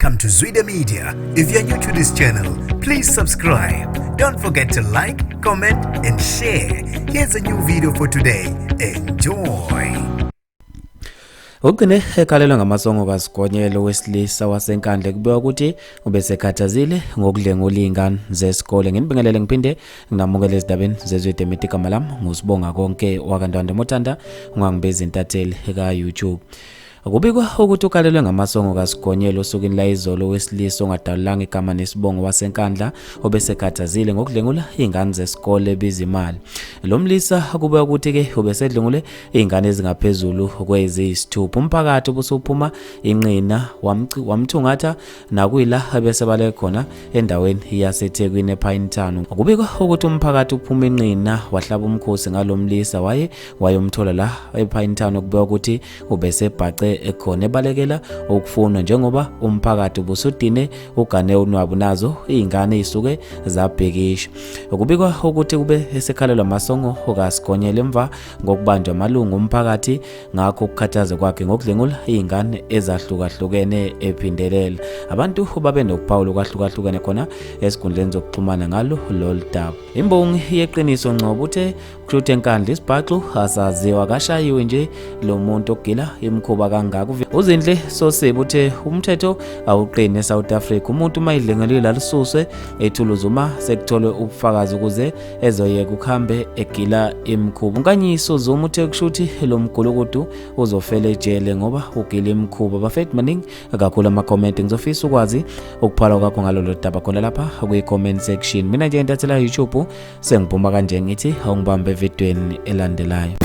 Welcome to Zwida Media. If you're new to this channel, please subscribe. Don't forget to like, comment, and share. Here's a new video for today. Enjoy. Ugcine ekhalelwa ngamasongo kaSigonyelo wesilisa wasenkandla kubeka ukuthi ubesekhathazile ngokudlenga ingane zesikole. Nginibingelele ngiphinde nginamukele ezindabeni zezwide emetika malam ngusibonga konke wakandwande Mothanda ungangibeza intatheli eka YouTube. Kubikwa ukuthi ukhalelwe ngamasongo kaSigonyelo osukwini la izolo wesilisa ongadalulanga igama nesibongo wasenkandla obesekhathazile ngokudlengula ingane zesikole bizimali. Lo mlisa kubeka ukuthi ke ubesedlengule ingane ezingaphezulu kweziyisithupha. Umphakathi ubusuphuma inqina wamthungatha nakuyila ebesebale khona endaweni yaseThekwini ePinetown. Kubikwa ukuthi umphakathi uphuma inqina wahlaba umkhosi ngalomlisa wayomthola la ePinetown ukubeka ukuthi ubesebhace ekhona ebalekela ukufunwa njengoba umphakathi ubusudine ugane unwabu nazo izingane isuke zabhekisha. Kubikwa ukuthi kube esekhalelwa amasongo okaSigonyelo emva ngokubanjwa amalungu omphakathi ngakho ukukhathaza kwakhe ngokudlengula izingane ezahlukahlukene ephindelela. Abantu babe nokuphawula kwahlukahlukene khona esigundleni zokuxhumana ngalo loludaba. Imbongi yeqiniso Ngcobo uthe kushuthi enkandla isibhaxu asaziwa kashayiwe nje lo muntu ogila imkhuba kangaka. Uzindle Sosebe uthe umthetho awuqini eSouth Africa. Umuntu mayidlengelile alisuswe ethuluza uma sekutholwe ubufakazi ukuze ezoyeka ukuhambe egila imkhuba. Unkanyiso Zuma uthe kushuthi lo mgulukudu uzofela ejele ngoba ugila imkhuba. Bafethu maningi kakhulu ama-comment ngizofisa ukwazi ukuphala kwakho ngalolu daba khona lapha kwi-comment section. Mina nje intathela YouTube sengiphuma kanje ngithi awungibambe evidweni elandelayo.